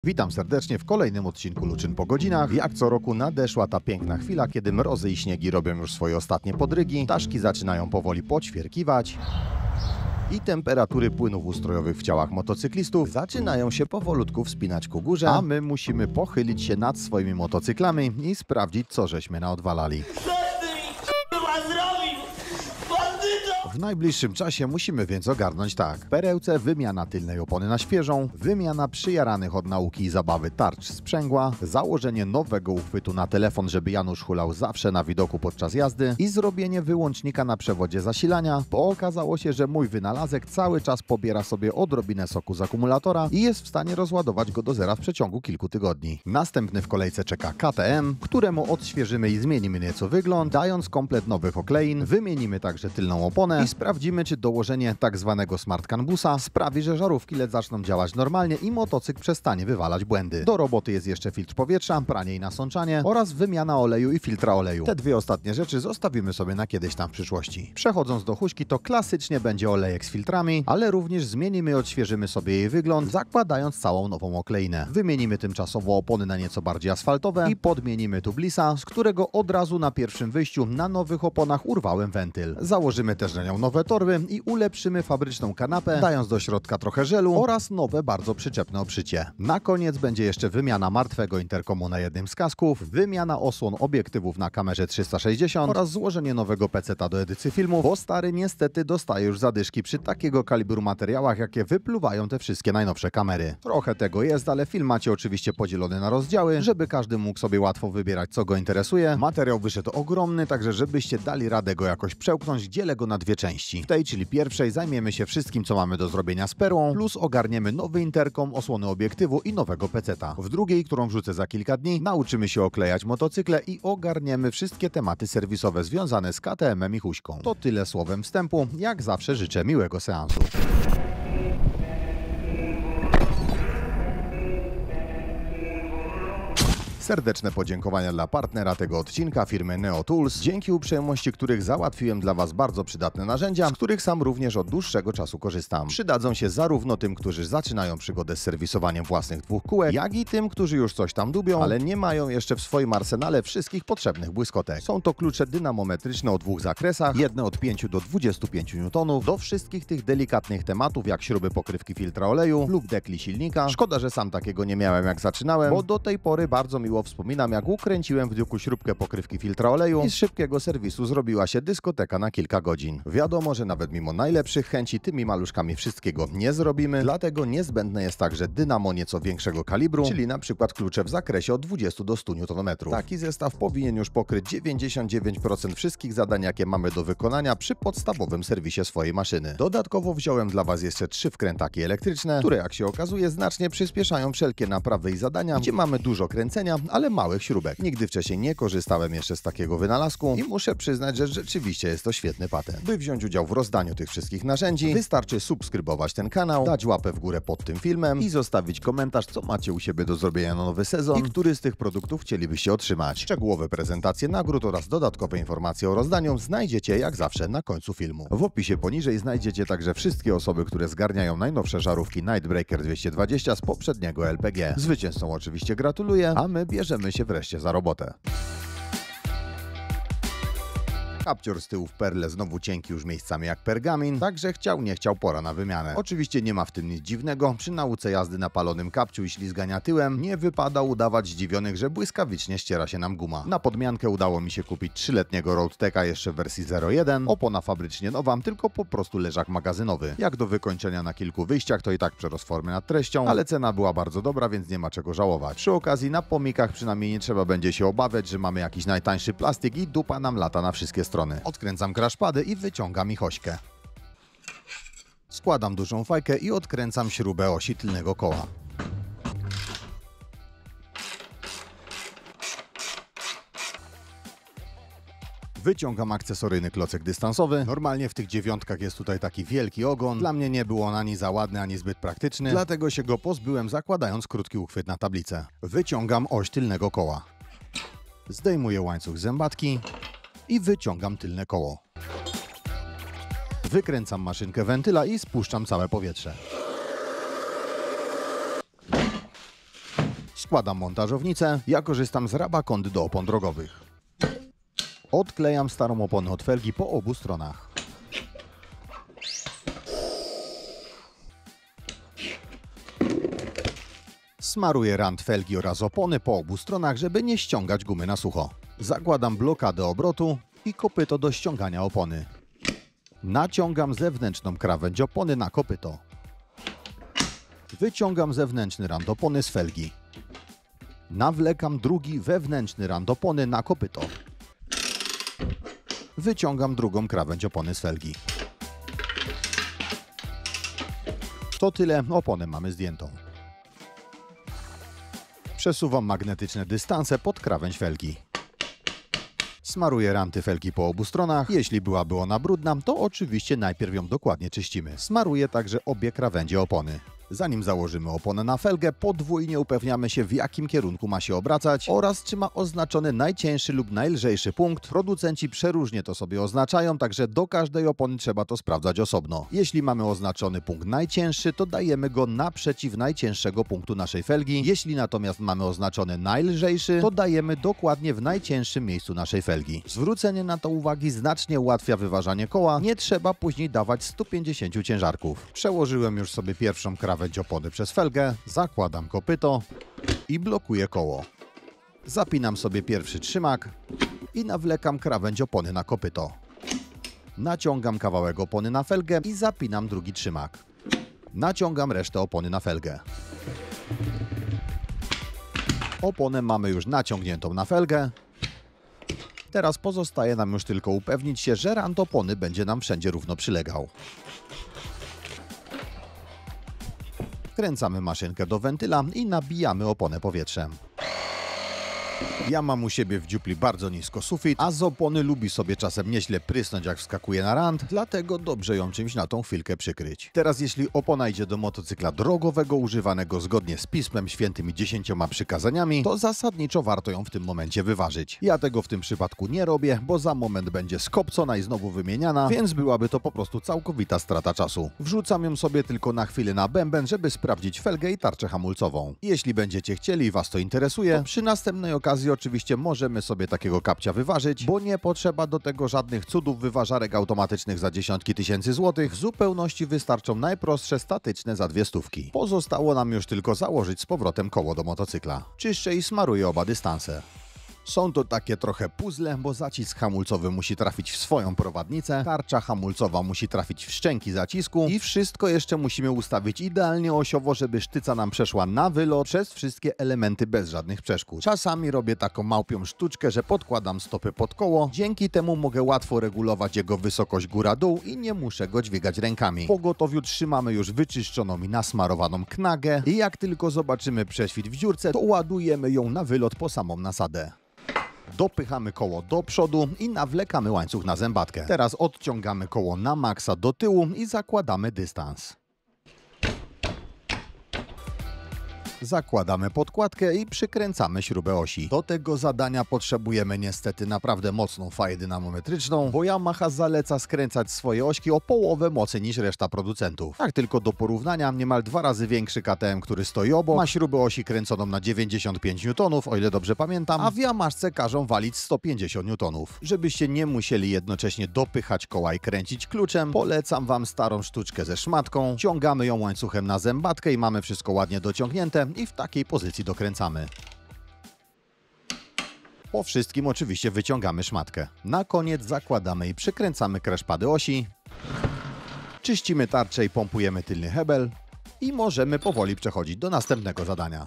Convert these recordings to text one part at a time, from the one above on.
Witam serdecznie w kolejnym odcinku Luczyn po godzinach. Jak co roku nadeszła ta piękna chwila, kiedy mrozy i śniegi robią już swoje ostatnie podrygi, ptaszki zaczynają powoli poćwierkiwać i temperatury płynów ustrojowych w ciałach motocyklistów zaczynają się powolutku wspinać ku górze, a my musimy pochylić się nad swoimi motocyklami i sprawdzić, co żeśmy naodwalali. W najbliższym czasie musimy więc ogarnąć tak. W perełce wymiana tylnej opony na świeżą, wymiana przyjaranych od nauki i zabawy tarcz sprzęgła, założenie nowego uchwytu na telefon, żeby Janusz hulał zawsze na widoku podczas jazdy i zrobienie wyłącznika na przewodzie zasilania, bo okazało się, że mój wynalazek cały czas pobiera sobie odrobinę soku z akumulatora i jest w stanie rozładować go do zera w przeciągu kilku tygodni. Następny w kolejce czeka KTM, któremu odświeżymy i zmienimy nieco wygląd, dając komplet nowych oklein, wymienimy także tylną oponę i sprawdzimy, czy dołożenie tak zwanego Smart Can Busa sprawi, że żarówki LED zaczną działać normalnie i motocykl przestanie wywalać błędy. Do roboty jest jeszcze filtr powietrza, pranie i nasączanie oraz wymiana oleju i filtra oleju. Te dwie ostatnie rzeczy zostawimy sobie na kiedyś tam w przyszłości. Przechodząc do huśki, to klasycznie będzie olejek z filtrami, ale również zmienimy i odświeżymy sobie jej wygląd, zakładając całą nową okleinę. Wymienimy tymczasowo opony na nieco bardziej asfaltowe i podmienimy tublisa, z którego od razu na pierwszym wyjściu na nowych oponach urwałem wentyl. Założymy też na nią nowe torby i ulepszymy fabryczną kanapę, dając do środka trochę żelu oraz nowe, bardzo przyczepne obszycie. Na koniec będzie jeszcze wymiana martwego interkomu na jednym z kasków, wymiana osłon obiektywów na kamerze 360 oraz złożenie nowego peceta do edycji filmu, bo stary niestety dostaje już zadyszki przy takiego kalibru materiałach, jakie wypluwają te wszystkie najnowsze kamery. Trochę tego jest, ale film macie oczywiście podzielony na rozdziały, żeby każdy mógł sobie łatwo wybierać, co go interesuje. Materiał wyszedł ogromny, także żebyście dali radę go jakoś przełknąć, dzielę go na dwie części. W tej, czyli pierwszej, zajmiemy się wszystkim, co mamy do zrobienia z perłą, plus ogarniemy nowy interkom, osłony obiektywu i nowego peceta. W drugiej, którą wrzucę za kilka dni, nauczymy się oklejać motocykle i ogarniemy wszystkie tematy serwisowe związane z KTM-em i huśką. To tyle słowem wstępu. Jak zawsze życzę miłego seansu. Serdeczne podziękowania dla partnera tego odcinka, firmy Neo Tools, dzięki uprzejmości których załatwiłem dla Was bardzo przydatne narzędzia, z których sam również od dłuższego czasu korzystam. Przydadzą się zarówno tym, którzy zaczynają przygodę z serwisowaniem własnych dwóch kółek, jak i tym, którzy już coś tam dubią, ale nie mają jeszcze w swoim arsenale wszystkich potrzebnych błyskotek. Są to klucze dynamometryczne o dwóch zakresach, jedne od 5 do 25 N, do wszystkich tych delikatnych tematów, jak śruby pokrywki filtra oleju lub dekli silnika. Szkoda, że sam takiego nie miałem, jak zaczynałem, bo do tej pory bardzo miło wspominam, jak ukręciłem w diuku śrubkę pokrywki filtra oleju i z szybkiego serwisu zrobiła się dyskoteka na kilka godzin. Wiadomo, że nawet mimo najlepszych chęci tymi maluszkami wszystkiego nie zrobimy, dlatego niezbędne jest także dynamo nieco większego kalibru, czyli na przykład klucze w zakresie od 20 do 100 Nm. Taki zestaw powinien już pokryć 99% wszystkich zadań, jakie mamy do wykonania przy podstawowym serwisie swojej maszyny. Dodatkowo wziąłem dla Was jeszcze 3 wkrętaki elektryczne, które jak się okazuje znacznie przyspieszają wszelkie naprawy i zadania, gdzie mamy dużo kręcenia, ale małych śrubek. Nigdy wcześniej nie korzystałem jeszcze z takiego wynalazku i muszę przyznać, że rzeczywiście jest to świetny patent. By wziąć udział w rozdaniu tych wszystkich narzędzi, wystarczy subskrybować ten kanał, dać łapę w górę pod tym filmem i zostawić komentarz, co macie u siebie do zrobienia na nowy sezon i który z tych produktów chcielibyście otrzymać. Szczegółowe prezentacje nagród oraz dodatkowe informacje o rozdaniu znajdziecie jak zawsze na końcu filmu. W opisie poniżej znajdziecie także wszystkie osoby, które zgarniają najnowsze żarówki Nightbreaker 220 z poprzedniego LPG. Zwycięzcom oczywiście gratuluję, a my bierzemy się wreszcie za robotę. Kapcior z tyłu w perle znowu cienki już miejscami jak pergamin, także chciał nie chciał pora na wymianę. Oczywiście nie ma w tym nic dziwnego, przy nauce jazdy na palonym kapciu i ślizgania tyłem nie wypada udawać zdziwionych, że błyskawicznie ściera się nam guma. Na podmiankę udało mi się kupić 3-letniego Roadteka jeszcze w wersji 0.1, opona fabrycznie nowa, tylko po prostu leżak magazynowy. Jak do wykończenia na kilku wyjściach, to i tak przerost formy nad treścią, ale cena była bardzo dobra, więc nie ma czego żałować. Przy okazji na pomikach przynajmniej nie trzeba będzie się obawiać, że mamy jakiś najtańszy plastik i dupa nam lata na wszystkie strony. Odkręcam crashpady i wyciągam ich ośkę. Składam dużą fajkę i odkręcam śrubę osi tylnego koła. Wyciągam akcesoryjny klocek dystansowy. Normalnie w tych dziewiątkach jest tutaj taki wielki ogon. Dla mnie nie był on ani za ładny, ani zbyt praktyczny, dlatego się go pozbyłem, zakładając krótki uchwyt na tablicę. Wyciągam oś tylnego koła. Zdejmuję łańcuch z zębatki i wyciągam tylne koło. Wykręcam maszynkę wentyla i spuszczam całe powietrze. Składam montażownicę, ja korzystam z rabakond do opon drogowych. Odklejam starą oponę od felgi po obu stronach. Smaruję rant felgi oraz opony po obu stronach, żeby nie ściągać gumy na sucho. Zakładam blokadę obrotu i kopyto do ściągania opony. Naciągam zewnętrzną krawędź opony na kopyto. Wyciągam zewnętrzny rant opony z felgi. Nawlekam drugi wewnętrzny rant opony na kopyto. Wyciągam drugą krawędź opony z felgi. To tyle, oponę mamy zdjętą. Przesuwam magnetyczne dystanse pod krawędź felgi. Smaruję ranty felgi po obu stronach. Jeśli byłaby ona brudna, to oczywiście najpierw ją dokładnie czyścimy. Smaruję także obie krawędzie opony. Zanim założymy oponę na felgę, podwójnie upewniamy się, w jakim kierunku ma się obracać oraz czy ma oznaczony najcięższy lub najlżejszy punkt. Producenci przeróżnie to sobie oznaczają, także do każdej opony trzeba to sprawdzać osobno. Jeśli mamy oznaczony punkt najcięższy, to dajemy go naprzeciw najcięższego punktu naszej felgi. Jeśli natomiast mamy oznaczony najlżejszy, to dajemy dokładnie w najcięższym miejscu naszej felgi. Zwrócenie na to uwagi znacznie ułatwia wyważanie koła. Nie trzeba później dawać 150 ciężarków. Przełożyłem już sobie pierwszą krawędź opony przez felgę, zakładam kopyto i blokuję koło. Zapinam sobie pierwszy trzymak i nawlekam krawędź opony na kopyto. Naciągam kawałek opony na felgę i zapinam drugi trzymak. Naciągam resztę opony na felgę. Oponę mamy już naciągniętą na felgę. Teraz pozostaje nam już tylko upewnić się, że rant opony będzie nam wszędzie równo przylegał. Wkręcamy maszynkę do wentyla i nabijamy oponę powietrzem. Ja mam u siebie w dziupli bardzo nisko sufit, a z opony lubi sobie czasem nieźle prysnąć, jak wskakuje na rant, dlatego dobrze ją czymś na tą chwilkę przykryć. Teraz jeśli opona idzie do motocykla drogowego używanego zgodnie z Pismem Świętym i 10 przykazaniami, to zasadniczo warto ją w tym momencie wyważyć. Ja tego w tym przypadku nie robię, bo za moment będzie skopcona i znowu wymieniana, więc byłaby to po prostu całkowita strata czasu. Wrzucam ją sobie tylko na chwilę na bęben, żeby sprawdzić felgę i tarczę hamulcową. Jeśli będziecie chcieli i Was to interesuje, to przy następnej okazji oczywiście możemy sobie takiego kapcia wyważyć, bo nie potrzeba do tego żadnych cudów wyważarek automatycznych za dziesiątki tysięcy złotych. W zupełności wystarczą najprostsze statyczne za 200. Pozostało nam już tylko założyć z powrotem koło do motocykla. Czyszczę i smaruję oba dystanse. Są to takie trochę puzzle, bo zacisk hamulcowy musi trafić w swoją prowadnicę, tarcza hamulcowa musi trafić w szczęki zacisku i wszystko jeszcze musimy ustawić idealnie osiowo, żeby sztyca nam przeszła na wylot przez wszystkie elementy bez żadnych przeszkód. Czasami robię taką małpią sztuczkę, że podkładam stopy pod koło, dzięki temu mogę łatwo regulować jego wysokość góra-dół i nie muszę go dźwigać rękami. W pogotowiu trzymamy już wyczyszczoną i nasmarowaną knagę i jak tylko zobaczymy prześwit w dziurce, to ładujemy ją na wylot po samą nasadę. Dopychamy koło do przodu i nawlekamy łańcuch na zębatkę. Teraz odciągamy koło na maksa do tyłu i zakładamy dystans. Zakładamy podkładkę i przykręcamy śrubę osi. Do tego zadania potrzebujemy niestety naprawdę mocną faję dynamometryczną, bo Yamaha zaleca skręcać swoje ośki o połowę mocy niż reszta producentów. Tak tylko do porównania, niemal 2 razy większy KTM, który stoi obok, ma śrubę osi kręconą na 95 N, o ile dobrze pamiętam, a w Yamaszce każą walić 150 N. Żebyście nie musieli jednocześnie dopychać koła i kręcić kluczem, polecam Wam starą sztuczkę ze szmatką. Ciągamy ją łańcuchem na zębatkę i mamy wszystko ładnie dociągnięte i w takiej pozycji dokręcamy. Po wszystkim oczywiście wyciągamy szmatkę. Na koniec zakładamy i przykręcamy kreszpady osi. Czyścimy tarczę i pompujemy tylny hebel i możemy powoli przechodzić do następnego zadania.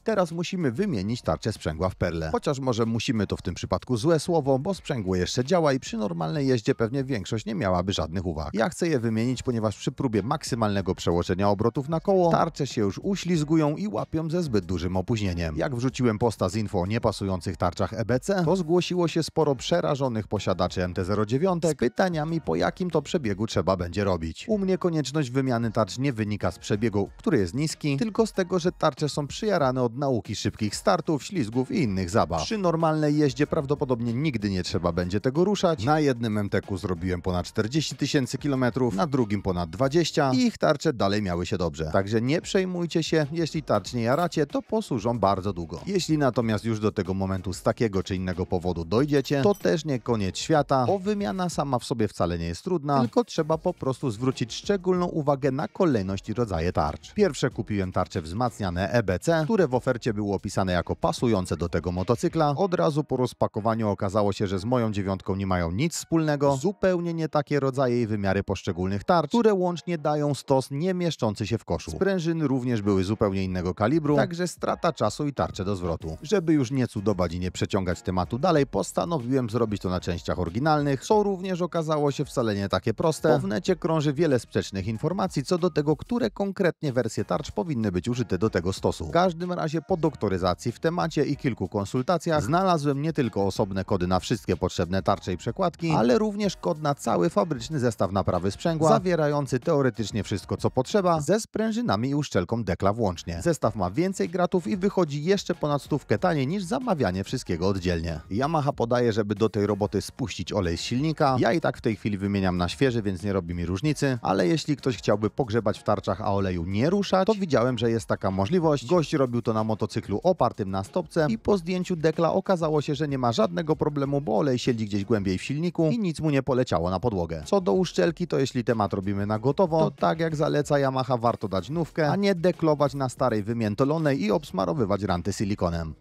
Teraz musimy wymienić tarczę sprzęgła w perle. Chociaż może musimy to w tym przypadku złe słowo, bo sprzęgło jeszcze działa i przy normalnej jeździe pewnie większość nie miałaby żadnych uwag. Ja chcę je wymienić, ponieważ przy próbie maksymalnego przełożenia obrotów na koło tarcze się już uślizgują i łapią ze zbyt dużym opóźnieniem. Jak wrzuciłem posta z info o niepasujących tarczach EBC, to zgłosiło się sporo przerażonych posiadaczy MT-09 z pytaniami, po jakim to przebiegu trzeba będzie robić. U mnie konieczność wymiany tarcz nie wynika z przebiegu, który jest niski, tylko z tego, że tarcze są przyjarane od nauki szybkich startów, ślizgów i innych zabaw. Przy normalnej jeździe prawdopodobnie nigdy nie trzeba będzie tego ruszać. Na jednym MTK-u zrobiłem ponad 40 000 kilometrów, na drugim ponad 20 i ich tarcze dalej miały się dobrze. Także nie przejmujcie się, jeśli tarcz nie jaracie, to posłużą bardzo długo. Jeśli natomiast już do tego momentu z takiego czy innego powodu dojdziecie, to też nie koniec świata, bo wymiana sama w sobie wcale nie jest trudna, tylko trzeba po prostu zwrócić szczególną uwagę na kolejność i rodzaje tarcz. Pierwsze kupiłem tarcze wzmacniane EBC, które w ofercie były opisane jako pasujące do tego motocykla. Od razu po rozpakowaniu okazało się, że z moją 9 nie mają nic wspólnego. Zupełnie nie takie rodzaje i wymiary poszczególnych tarcz, które łącznie dają stos nie mieszczący się w koszu. Sprężyny również były zupełnie innego kalibru, także strata czasu i tarcze do zwrotu. Żeby już nie cudować i nie przeciągać tematu dalej, postanowiłem zrobić to na częściach oryginalnych, co również okazało się wcale nie takie proste, bo w necie krąży wiele sprzecznych informacji co do tego, które konkretnie wersje tarcz powinny być użyte do tego stosu. W każdym razie po doktoryzacji w temacie i kilku konsultacjach znalazłem nie tylko osobne kody na wszystkie potrzebne tarcze i przekładki, ale również kod na cały fabryczny zestaw naprawy sprzęgła, zawierający teoretycznie wszystko co potrzeba, ze sprężynami i uszczelką dekla włącznie. Zestaw ma więcej gratów i wychodzi jeszcze ponad 100 taniej niż zamawianie wszystkiego oddzielnie. Yamaha podaje, żeby do tej roboty spuścić olej z silnika. Ja i tak w tej chwili wymieniam na świeży, więc nie robi mi różnicy, ale jeśli ktoś chciałby pogrzebać w tarczach, a oleju nie ruszać, to widziałem, że jest taka możliwość. Gość robił to na motocyklu opartym na stopce i po zdjęciu dekla okazało się, że nie ma żadnego problemu, bo olej siedzi gdzieś głębiej w silniku i nic mu nie poleciało na podłogę. Co do uszczelki, to jeśli temat robimy na gotowo, to tak jak zaleca Yamaha, warto dać nówkę, a nie deklować na starej wymiętolonej i obsmarowywać ranty silikonem.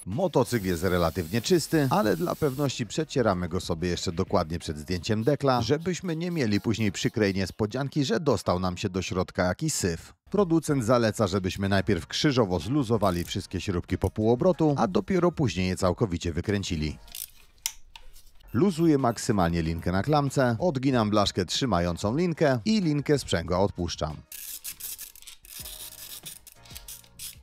Motocykl jest relatywnie czysty, ale dla pewności przecieramy go sobie jeszcze dokładnie przed zdjęciem dekla, żebyśmy nie mieli później przykrej niespodzianki, że dostał nam się do środka jakiś syf. Producent zaleca, żebyśmy najpierw krzyżowo zluzowali wszystkie śrubki po półobrotu, a dopiero później je całkowicie wykręcili. Luzuję maksymalnie linkę na klamce, odginam blaszkę trzymającą linkę i linkę sprzęgła odpuszczam.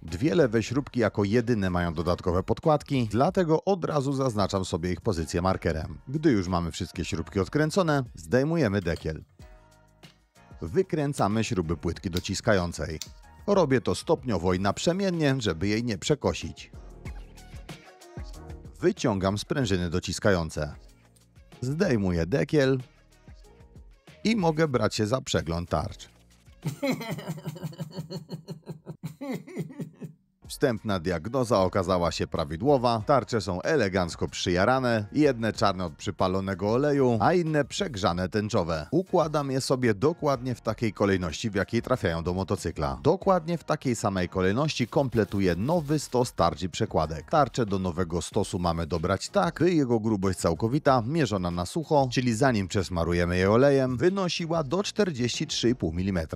Dwie lewe śrubki jako jedyne mają dodatkowe podkładki, dlatego od razu zaznaczam sobie ich pozycję markerem. Gdy już mamy wszystkie śrubki odkręcone, zdejmujemy dekiel. Wykręcamy śruby płytki dociskającej. Robię to stopniowo i naprzemiennie, żeby jej nie przekosić. Wyciągam sprężyny dociskające. Zdejmuję dekiel i mogę brać się za przegląd tarcz. Wstępna diagnoza okazała się prawidłowa, tarcze są elegancko przyjarane, jedne czarne od przypalonego oleju, a inne przegrzane tęczowe. Układam je sobie dokładnie w takiej kolejności, w jakiej trafiają do motocykla. Dokładnie w takiej samej kolejności kompletuję nowy stos tarcz i przekładek. Tarczę do nowego stosu mamy dobrać tak, by jego grubość całkowita, mierzona na sucho, czyli zanim przesmarujemy je olejem, wynosiła do 43,5 mm.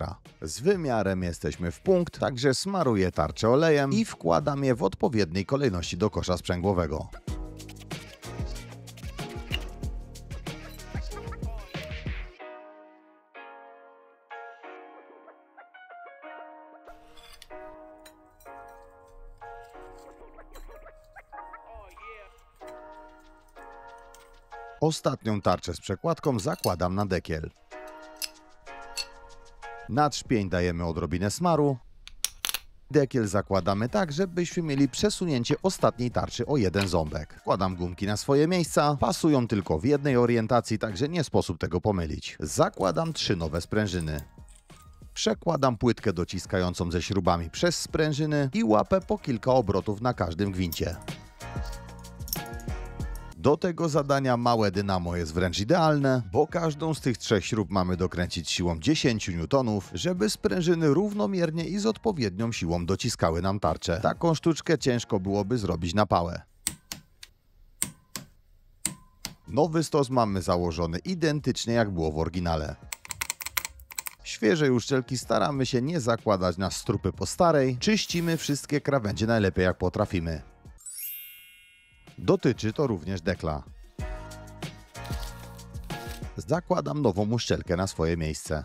Z wymiarem jesteśmy w punkt, także smaruję tarczę olejem i wkładam je w odpowiedniej kolejności do kosza sprzęgłowego. Ostatnią tarczę z przekładką zakładam na dekiel. Na trzpień dajemy odrobinę smaru. Dekiel zakładamy tak, żebyśmy mieli przesunięcie ostatniej tarczy o jeden ząbek. Wkładam gumki na swoje miejsca, pasują tylko w jednej orientacji, także nie sposób tego pomylić. Zakładam 3 nowe sprężyny. Przekładam płytkę dociskającą ze śrubami przez sprężyny i łapę po kilka obrotów na każdym gwincie. Do tego zadania małe dynamo jest wręcz idealne, bo każdą z tych 3 śrub mamy dokręcić siłą 10 N, żeby sprężyny równomiernie i z odpowiednią siłą dociskały nam tarczę. Taką sztuczkę ciężko byłoby zrobić na pałę. Nowy stos mamy założony identycznie jak było w oryginale. Świeżej uszczelki staramy się nie zakładać na strupy po starej, czyścimy wszystkie krawędzie najlepiej jak potrafimy. Dotyczy to również dekla. Zakładam nową uszczelkę na swoje miejsce.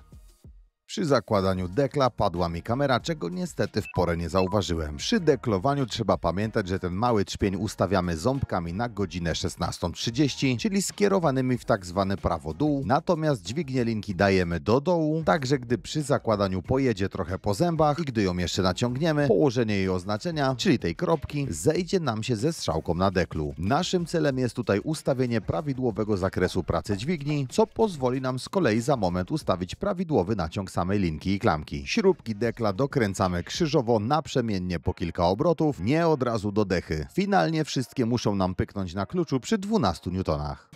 Przy zakładaniu dekla padła mi kamera, czego niestety w porę nie zauważyłem. Przy deklowaniu trzeba pamiętać, że ten mały trzpień ustawiamy ząbkami na godzinę 16:30, czyli skierowanymi w tak zwany prawo-dół, natomiast dźwignię linki dajemy do dołu, także gdy przy zakładaniu pojedzie trochę po zębach i gdy ją jeszcze naciągniemy, położenie jej oznaczenia, czyli tej kropki, zejdzie nam się ze strzałką na deklu. Naszym celem jest tutaj ustawienie prawidłowego zakresu pracy dźwigni, co pozwoli nam z kolei za moment ustawić prawidłowy naciąg samej linki i klamki. Śrubki dekla dokręcamy krzyżowo naprzemiennie po kilka obrotów, nie od razu do dechy. Finalnie wszystkie muszą nam pyknąć na kluczu przy 12 newtonach.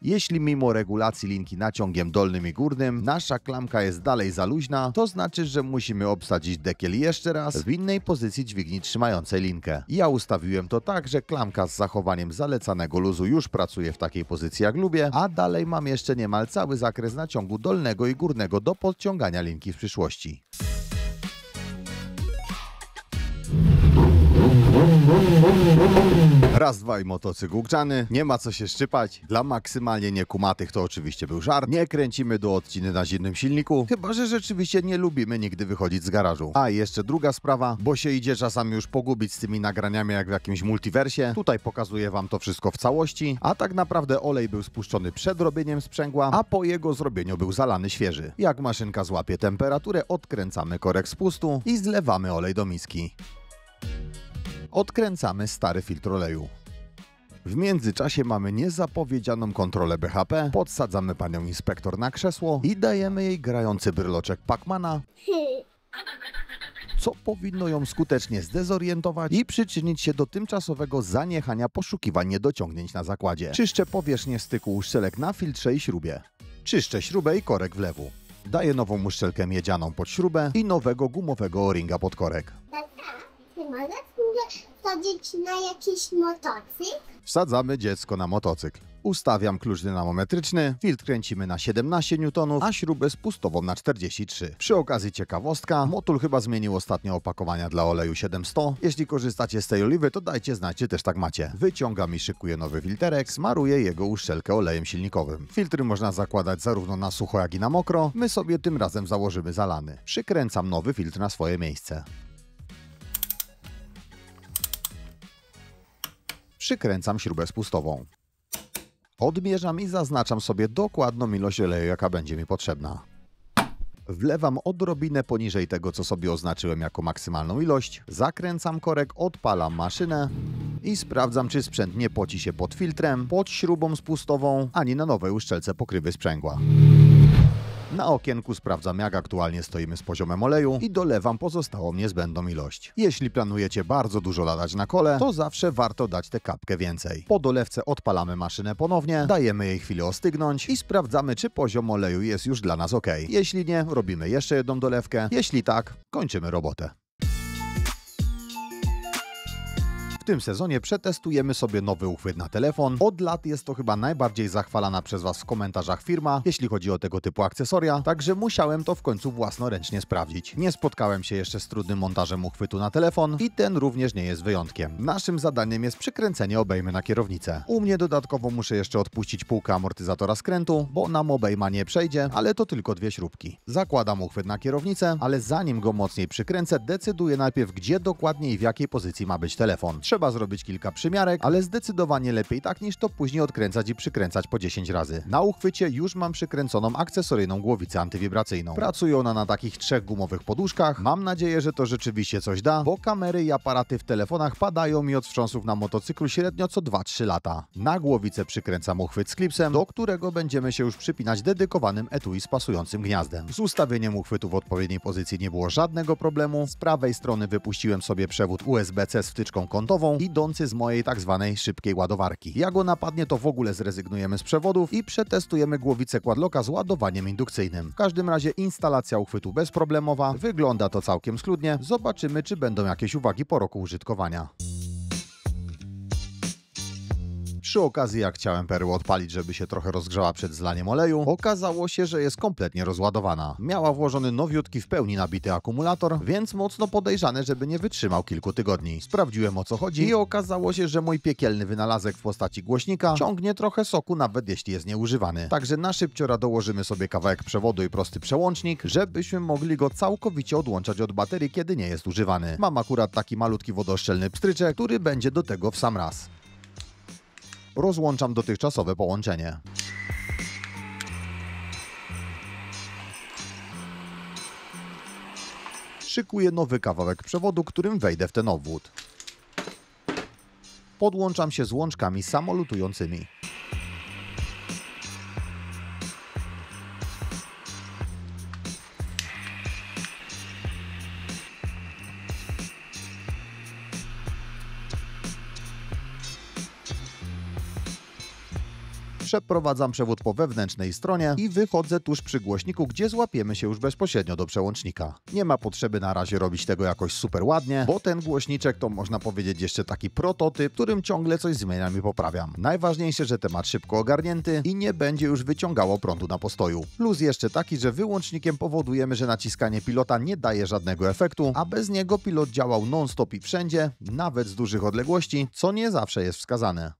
Jeśli mimo regulacji linki naciągiem dolnym i górnym nasza klamka jest dalej za luźna, to znaczy, że musimy obsadzić dekiel jeszcze raz w innej pozycji dźwigni trzymającej linkę. Ja ustawiłem to tak, że klamka z zachowaniem zalecanego luzu już pracuje w takiej pozycji jak lubię, a dalej mam jeszcze niemal cały zakres naciągu dolnego i górnego do podciągania linki w przyszłości. Raz, dwa i motocykl grzany, nie ma co się szczypać. Dla maksymalnie niekumatych to oczywiście był żart. Nie kręcimy do odciny na zimnym silniku, chyba że rzeczywiście nie lubimy nigdy wychodzić z garażu. A jeszcze druga sprawa, bo się idzie czasami już pogubić z tymi nagraniami jak w jakimś multiversie. Tutaj pokazuję wam to wszystko w całości, a tak naprawdę olej był spuszczony przed robieniem sprzęgła, a po jego zrobieniu był zalany świeży. Jak maszynka złapie temperaturę, odkręcamy korek spustu i zlewamy olej do miski. Odkręcamy stary filtr oleju. W międzyczasie mamy niezapowiedzianą kontrolę BHP, podsadzamy panią inspektor na krzesło i dajemy jej grający bryloczek Pacmana, co powinno ją skutecznie zdezorientować i przyczynić się do tymczasowego zaniechania poszukiwań niedociągnięć na zakładzie. Czyszczę powierzchnię styku uszczelek na filtrze i śrubie. Czyszczę śrubę i korek wlewu. Daję nową uszczelkę miedzianą pod śrubę i nowego gumowego o-ringa pod korek. Ty możesz mnie wsadzić na jakiś motocykl? Wsadzamy dziecko na motocykl. Ustawiam klucz dynamometryczny, filtr kręcimy na 17 N, a śrubę spustową na 43. Przy okazji ciekawostka, Motul chyba zmienił ostatnio opakowania dla oleju 700. Jeśli korzystacie z tej oliwy, to dajcie znać, czy też tak macie. Wyciągam i szykuję nowy filterek, smaruję jego uszczelkę olejem silnikowym. Filtry można zakładać zarówno na sucho, jak i na mokro. My sobie tym razem założymy zalany. Przykręcam nowy filtr na swoje miejsce. Przykręcam śrubę spustową. Odmierzam i zaznaczam sobie dokładną ilość oleju, jaka będzie mi potrzebna. Wlewam odrobinę poniżej tego, co sobie oznaczyłem jako maksymalną ilość. Zakręcam korek, odpalam maszynę i sprawdzam, czy sprzęt nie poci się pod filtrem, pod śrubą spustową, ani na nowej uszczelce pokrywy sprzęgła. Na okienku sprawdzam, jak aktualnie stoimy z poziomem oleju i dolewam pozostałą niezbędną ilość. Jeśli planujecie bardzo dużo latać na kole, to zawsze warto dać tę kapkę więcej. Po dolewce odpalamy maszynę ponownie, dajemy jej chwilę ostygnąć i sprawdzamy, czy poziom oleju jest już dla nas ok. Jeśli nie, robimy jeszcze jedną dolewkę. Jeśli tak, kończymy robotę. W tym sezonie przetestujemy sobie nowy uchwyt na telefon. Od lat jest to chyba najbardziej zachwalana przez Was w komentarzach firma, jeśli chodzi o tego typu akcesoria, także musiałem to w końcu własnoręcznie sprawdzić. Nie spotkałem się jeszcze z trudnym montażem uchwytu na telefon i ten również nie jest wyjątkiem. Naszym zadaniem jest przykręcenie obejmy na kierownicę. U mnie dodatkowo muszę jeszcze odpuścić półkę amortyzatora skrętu, bo nam obejma nie przejdzie, ale to tylko 2 śrubki. Zakładam uchwyt na kierownicę, ale zanim go mocniej przykręcę, decyduję najpierw, gdzie dokładnie i w jakiej pozycji ma być telefon. Trzeba zrobić kilka przymiarek, ale zdecydowanie lepiej tak, niż to później odkręcać i przykręcać po 10 razy. Na uchwycie już mam przykręconą akcesoryjną głowicę antywibracyjną. Pracuje ona na takich 3 gumowych poduszkach. Mam nadzieję, że to rzeczywiście coś da, bo kamery i aparaty w telefonach padają mi od wstrząsów na motocyklu średnio co 2-3 lata. Na głowicę przykręcam uchwyt z klipsem, do którego będziemy się już przypinać dedykowanym etui z pasującym gniazdem. Z ustawieniem uchwytu w odpowiedniej pozycji nie było żadnego problemu. Z prawej strony wypuściłem sobie przewód USB-C z wtyczką kątową, idący z mojej tak zwanej szybkiej ładowarki. Jak go napadnie, to w ogóle zrezygnujemy z przewodów i przetestujemy głowicę quadlocka z ładowaniem indukcyjnym. W każdym razie instalacja uchwytu bezproblemowa, wygląda to całkiem schludnie. Zobaczymy, czy będą jakieś uwagi po roku użytkowania. Przy okazji, jak chciałem perłę odpalić, żeby się trochę rozgrzała przed zlaniem oleju, okazało się, że jest kompletnie rozładowana. Miała włożony nowiutki, w pełni nabity akumulator, więc mocno podejrzane, żeby nie wytrzymał kilku tygodni. Sprawdziłem, o co chodzi i okazało się, że mój piekielny wynalazek w postaci głośnika ciągnie trochę soku, nawet jeśli jest nieużywany. Także na szybciora dołożymy sobie kawałek przewodu i prosty przełącznik, żebyśmy mogli go całkowicie odłączać od baterii, kiedy nie jest używany. Mam akurat taki malutki wodoszczelny pstryczek, który będzie do tego w sam raz. Rozłączam dotychczasowe połączenie. Szykuję nowy kawałek przewodu, którym wejdę w ten obwód. Podłączam się z łączkami samolutującymi. Przeprowadzam przewód po wewnętrznej stronie i wychodzę tuż przy głośniku, gdzie złapiemy się już bezpośrednio do przełącznika. Nie ma potrzeby na razie robić tego jakoś super ładnie, bo ten głośniczek to można powiedzieć jeszcze taki prototyp, którym ciągle coś zmieniam i poprawiam. Najważniejsze, że temat szybko ogarnięty i nie będzie już wyciągało prądu na postoju. Plus jeszcze taki, że wyłącznikiem powodujemy, że naciskanie pilota nie daje żadnego efektu, a bez niego pilot działał non-stop i wszędzie, nawet z dużych odległości, co nie zawsze jest wskazane.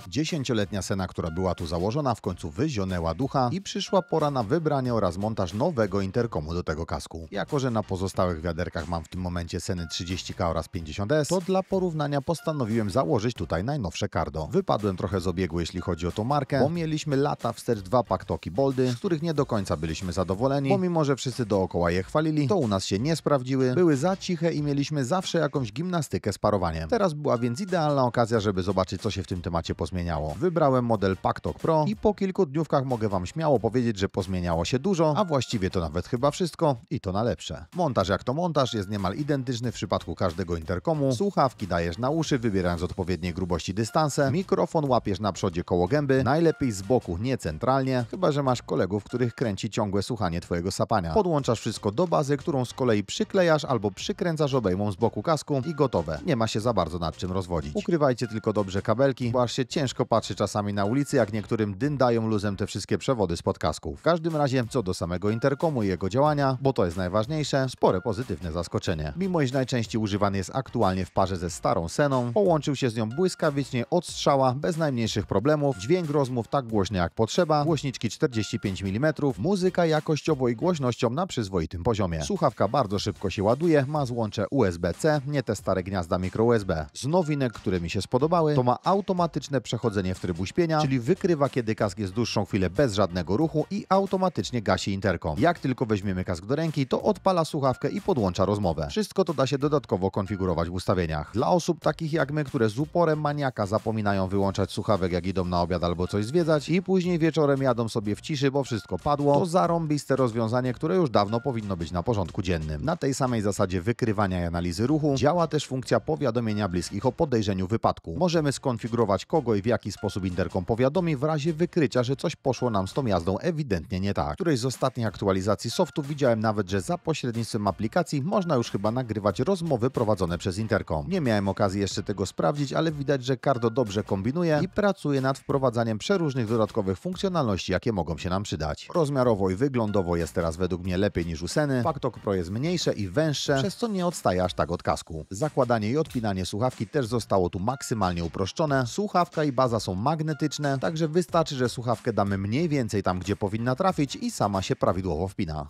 10-letnia Sena, która była tu założona, w końcu wyzionęła ducha i przyszła pora na wybranie oraz montaż nowego interkomu do tego kasku. Jako że na pozostałych wiaderkach mam w tym momencie Seny 30K oraz 50S, to dla porównania postanowiłem założyć tutaj najnowsze Cardo. Wypadłem trochę z obiegu, jeśli chodzi o tą markę, bo mieliśmy lata wstecz dwa paktoki Boldy, z których nie do końca byliśmy zadowoleni, pomimo że wszyscy dookoła je chwalili, to u nas się nie sprawdziły, były za ciche i mieliśmy zawsze jakąś gimnastykę z parowaniem. Teraz była więc idealna okazja, żeby zobaczyć, co się w tym temacie pozmieniało. Wybrałem model Paktok Pro i po kilku dniówkach mogę Wam śmiało powiedzieć, że pozmieniało się dużo, a właściwie to nawet chyba wszystko i to na lepsze. Montaż jak to montaż jest niemal identyczny w przypadku każdego interkomu. Słuchawki dajesz na uszy, wybierając odpowiedniej grubości dystanse. Mikrofon łapiesz na przodzie koło gęby, najlepiej z boku, nie centralnie, chyba że masz kolegów, których kręci ciągłe słuchanie Twojego sapania. Podłączasz wszystko do bazy, którą z kolei przyklejasz albo przykręcasz obejmą z boku kasku i gotowe. Nie ma się za bardzo nad czym rozwodzić. Ukrywajcie tylko dobrze kabelki, bo aż się ciężko patrzy czasami na ulicy, jak niektórym dyndają luzem te wszystkie przewody spod kasków. W każdym razie, co do samego interkomu i jego działania, bo to jest najważniejsze, spore pozytywne zaskoczenie. Mimo iż najczęściej używany jest aktualnie w parze ze starą Seną, połączył się z nią błyskawicznie od strzała, bez najmniejszych problemów, dźwięk rozmów tak głośny jak potrzeba, głośniczki 45 mm, muzyka jakościowo i głośnością na przyzwoitym poziomie. Słuchawka bardzo szybko się ładuje, ma złącze USB-C, nie te stare gniazda micro USB. Z nowinek, które mi się spodobały, to ma automatyczne przechodzenie w tryb uśpienia, czyli wykrywa, kiedy kask jest dłuższą chwilę bez żadnego ruchu i automatycznie gasi interkom. Jak tylko weźmiemy kask do ręki, to odpala słuchawkę i podłącza rozmowę. Wszystko to da się dodatkowo konfigurować w ustawieniach. Dla osób takich jak my, które z uporem maniaka zapominają wyłączać słuchawek, jak idą na obiad albo coś zwiedzać i później wieczorem jadą sobie w ciszy, bo wszystko padło, to zarąbiste rozwiązanie, które już dawno powinno być na porządku dziennym. Na tej samej zasadzie wykrywania i analizy ruchu działa też funkcja powiadomienia bliskich o podejrzeniu wypadku. Możemy skonfigurować, kogo i w jaki sposób interkom powiadomi w razie wykrycia, że coś poszło nam z tą jazdą ewidentnie nie tak. W którejś z ostatnich aktualizacji softu widziałem nawet, że za pośrednictwem aplikacji można już chyba nagrywać rozmowy prowadzone przez interkom. Nie miałem okazji jeszcze tego sprawdzić, ale widać, że Cardo dobrze kombinuje i pracuje nad wprowadzaniem przeróżnych dodatkowych funkcjonalności, jakie mogą się nam przydać. Rozmiarowo i wyglądowo jest teraz według mnie lepiej niż u Seny. Paktok Pro jest mniejsze i węższe, przez co nie odstaje aż tak od kasku. Zakładanie i odpinanie słuchawki też zostało tu maksymalnie uproszczone. Słuchawka i baza są magnetyczne, także wystarczy, że słuchawkę damy mniej więcej tam, gdzie powinna trafić i sama się prawidłowo wpina.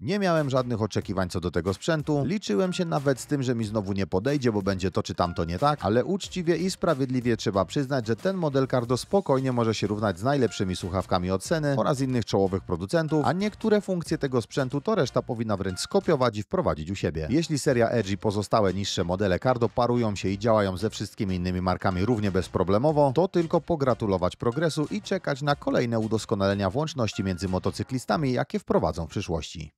Nie miałem żadnych oczekiwań co do tego sprzętu, liczyłem się nawet z tym, że mi znowu nie podejdzie, bo będzie to czy tamto nie tak, ale uczciwie i sprawiedliwie trzeba przyznać, że ten model Cardo spokojnie może się równać z najlepszymi słuchawkami od Seny oraz innych czołowych producentów, a niektóre funkcje tego sprzętu to reszta powinna wręcz skopiować i wprowadzić u siebie. Jeśli seria Edge i pozostałe niższe modele Cardo parują się i działają ze wszystkimi innymi markami równie bezproblemowo, to tylko pogratulować progresu i czekać na kolejne udoskonalenia włączności między motocyklistami, jakie wprowadzą w przyszłości.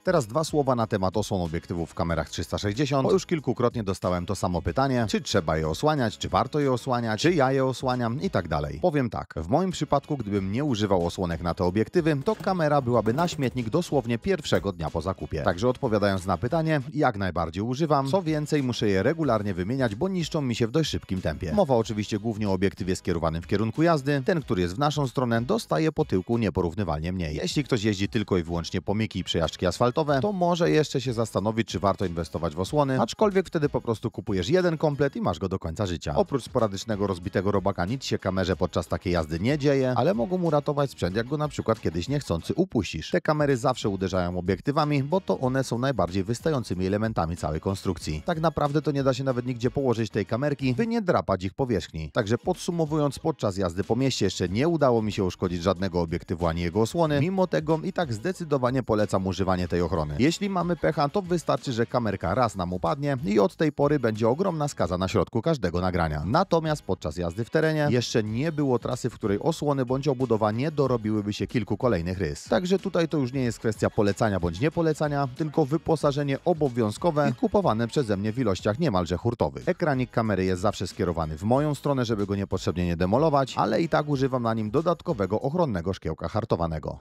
Teraz dwa słowa na temat osłon obiektywów w kamerach 360, bo już kilkukrotnie dostałem to samo pytanie, czy trzeba je osłaniać, czy warto je osłaniać, czy ja je osłaniam i tak dalej. Powiem tak, w moim przypadku, gdybym nie używał osłonek na te obiektywy, to kamera byłaby na śmietnik dosłownie pierwszego dnia po zakupie. Także odpowiadając na pytanie, jak najbardziej używam, co więcej, muszę je regularnie wymieniać, bo niszczą mi się w dość szybkim tempie. Mowa oczywiście głównie o obiektywie skierowanym w kierunku jazdy, ten, który jest w naszą stronę, dostaje po tyłku nieporównywalnie mniej. Jeśli ktoś jeździ tylko i wyłącznie po miki i przejażdżki asfaltowe, to może jeszcze się zastanowić, czy warto inwestować w osłony, aczkolwiek wtedy po prostu kupujesz jeden komplet i masz go do końca życia. Oprócz sporadycznego rozbitego robaka nic się kamerze podczas takiej jazdy nie dzieje, ale mogą uratować sprzęt, jak go na przykład kiedyś niechcący upuścisz. Te kamery zawsze uderzają obiektywami, bo to one są najbardziej wystającymi elementami całej konstrukcji. Tak naprawdę to nie da się nawet nigdzie położyć tej kamerki, by nie drapać ich powierzchni. Także podsumowując, podczas jazdy po mieście jeszcze nie udało mi się uszkodzić żadnego obiektywu ani jego osłony, mimo tego i tak zdecydowanie polecam używanie tej ochrony. Jeśli mamy pecha, to wystarczy, że kamerka raz nam upadnie i od tej pory będzie ogromna skaza na środku każdego nagrania. Natomiast podczas jazdy w terenie jeszcze nie było trasy, w której osłony bądź obudowa nie dorobiłyby się kilku kolejnych rys. Także tutaj to już nie jest kwestia polecania bądź niepolecania, tylko wyposażenie obowiązkowe i kupowane przeze mnie w ilościach niemalże hurtowych. Ekranik kamery jest zawsze skierowany w moją stronę, żeby go niepotrzebnie nie demolować, ale i tak używam na nim dodatkowego ochronnego szkiełka hartowanego.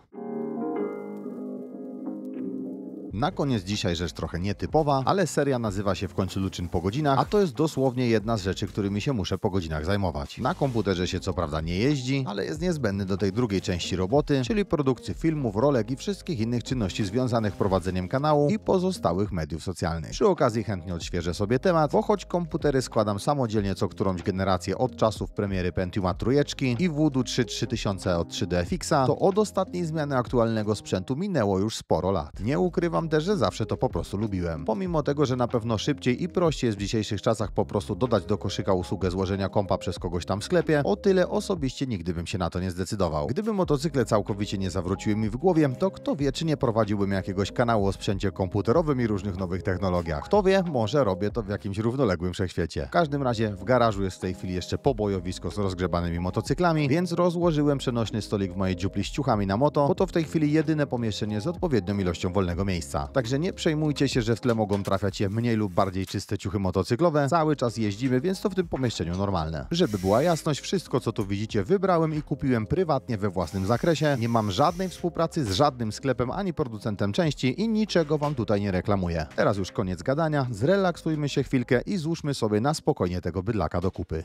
Na koniec dzisiaj rzecz trochę nietypowa, ale seria nazywa się w końcu Luczyn po godzinach, a to jest dosłownie jedna z rzeczy, którymi się muszę po godzinach zajmować. Na komputerze się co prawda nie jeździ, ale jest niezbędny do tej drugiej części roboty, czyli produkcji filmów, rolek i wszystkich innych czynności związanych z prowadzeniem kanału i pozostałych mediów socjalnych. Przy okazji chętnie odświeżę sobie temat, bo choć komputery składam samodzielnie co którąś generację od czasów premiery Pentiuma trójeczki i Voodoo 3 3000 od 3D-FX, to od ostatniej zmiany aktualnego sprzętu minęło już sporo lat. Nie ukrywam też, że zawsze to po prostu lubiłem. Pomimo tego, że na pewno szybciej i prościej jest w dzisiejszych czasach po prostu dodać do koszyka usługę złożenia kompa przez kogoś tam w sklepie, o tyle osobiście nigdy bym się na to nie zdecydował. Gdyby motocykle całkowicie nie zawróciły mi w głowie, to kto wie, czy nie prowadziłbym jakiegoś kanału o sprzęcie komputerowym i różnych nowych technologiach. Kto wie, może robię to w jakimś równoległym wszechświecie. W każdym razie w garażu jest w tej chwili jeszcze pobojowisko z rozgrzebanymi motocyklami, więc rozłożyłem przenośny stolik w mojej dziupli z ciuchami na moto, bo to w tej chwili jedyne pomieszczenie z odpowiednią ilością wolnego miejsca. Także nie przejmujcie się, że w tle mogą trafiać się mniej lub bardziej czyste ciuchy motocyklowe. Cały czas jeździmy, więc to w tym pomieszczeniu normalne. Żeby była jasność, wszystko co tu widzicie wybrałem i kupiłem prywatnie we własnym zakresie. Nie mam żadnej współpracy z żadnym sklepem ani producentem części i niczego wam tutaj nie reklamuję. Teraz już koniec gadania, zrelaksujmy się chwilkę i złóżmy sobie na spokojnie tego bydlaka do kupy.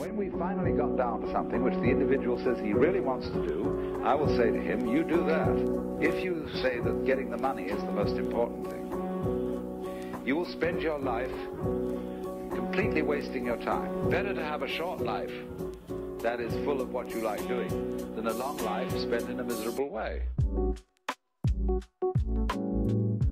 When we finally got down to something which the individual says he really wants to do, I will say to him, you do that. If you say that getting the money is the most important thing, you will spend your life completely wasting your time. Better to have a short life that is full of what you like doing than a long life spent in a miserable way.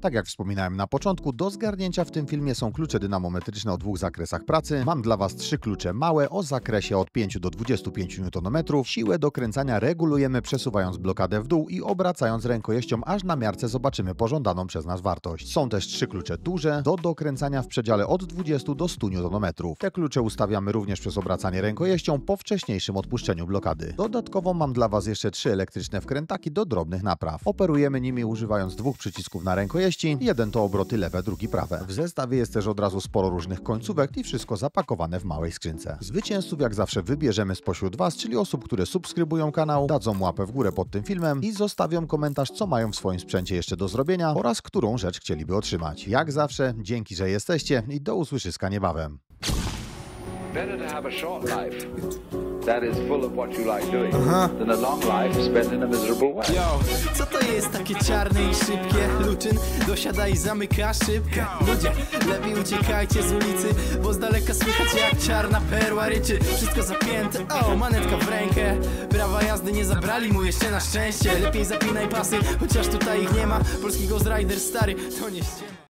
Tak jak wspominałem na początku, do zgarnięcia w tym filmie są klucze dynamometryczne o dwóch zakresach pracy. Mam dla Was 3 klucze małe o zakresie od 5 do 25 Nm. Siłę dokręcania regulujemy przesuwając blokadę w dół i obracając rękojeścią, aż na miarce zobaczymy pożądaną przez nas wartość. Są też 3 klucze duże do dokręcania w przedziale od 20 do 100 Nm. Te klucze ustawiamy również przez obracanie rękojeścią po wcześniejszym odpuszczeniu blokady. Dodatkowo mam dla Was jeszcze 3 elektryczne wkrętaki do drobnych napraw. Operujemy nimi używając 2 przycisków na rękojeści. Jeden to obroty lewe, drugi prawe. W zestawie jest też od razu sporo różnych końcówek i wszystko zapakowane w małej skrzynce. Zwycięzców jak zawsze wybierzemy spośród Was, czyli osób, które subskrybują kanał, dadzą łapę w górę pod tym filmem i zostawią komentarz, co mają w swoim sprzęcie jeszcze do zrobienia oraz którą rzecz chcieliby otrzymać. Jak zawsze, dzięki, że jesteście i do usłyszyska niebawem. Better to have a short life that is full of what you like doing than a long life spent in a miserable way. Yo, co to jest takie czarne i szybkie? Luczyn dosiada i zamyka szybkę. Ludzie, lepiej uciekajcie z ulicy, bo z daleka słychać jak czarna perła ryczy. Wszystko zapięte, o, manetka w rękę. Prawa jazdy nie zabrali mu jeszcze na szczęście. Lepiej zapinaj pasy, chociaż tutaj ich nie ma. Polski Ghost Rider stary, to nie ściema.